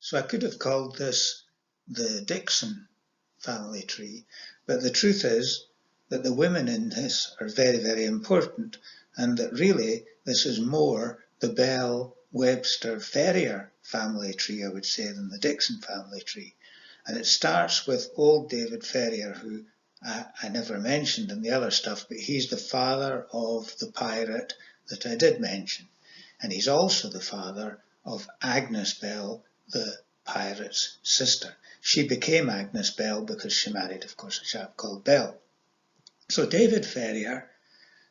So I could have called this the Dixon family tree, but the truth is that the women in this are very, very important, and that really this is more the Bell, Webster, Ferrier family tree, I would say, than the Dixon family tree. And it starts with old David Ferrier, who I never mentioned in the other stuff, but he's the father of the pirate that I did mention. And he's also the father of Agnes Bell, the pirate's sister. She became Agnes Bell because she married, of course, a chap called Bell. So David Ferrier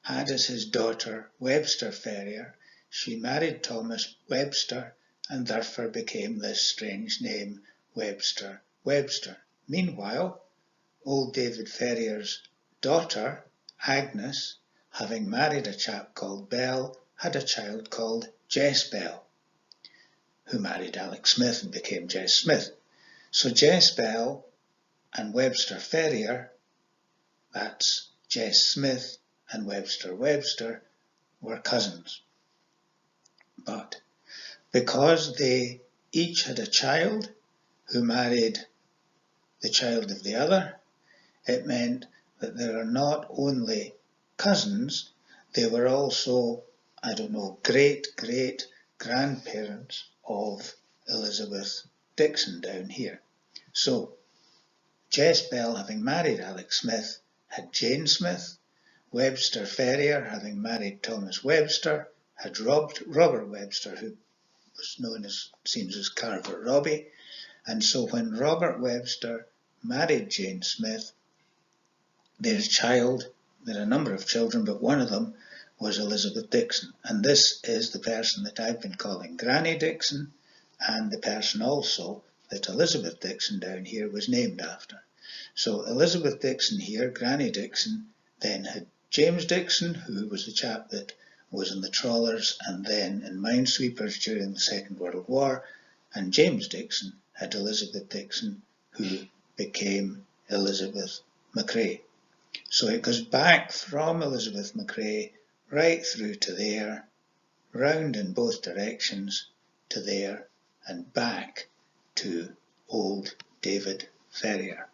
had as his daughter Webster Ferrier. She married Thomas Webster and therefore became this strange name, Webster Webster. Meanwhile, old David Ferrier's daughter, Agnes, having married a chap called Bell, had a child called Jess Bell, who married Alex Smith and became Jess Smith. So Jess Bell and Webster Ferrier, that's Jess Smith and Webster Webster, were cousins. But because they each had a child who married the child of the other, it meant that they are not only cousins, they were also, great-great-grandparents of Elizabeth Dixon down here. So Jess Bell, having married Alex Smith, had Jane Smith. Webster Ferrier, having married Thomas Webster, had Robert Webster, who was known as, seems as Carver Robbie. And so when Robert Webster married Jane Smith, their child, there are a number of children, but one of them was Elizabeth Dixon. And this is the person that I've been calling Granny Dixon, and the person also that Elizabeth Dixon down here was named after. So Elizabeth Dixon here, Granny Dixon, then had James Dixon, who was the chap that was in the trawlers and then in minesweepers during the Second World War, and James Dixon had Elizabeth Dixon, who became Elizabeth McCrae. So it goes back from Elizabeth McCrae right through to there, round in both directions to there, and back to old David Ferrier.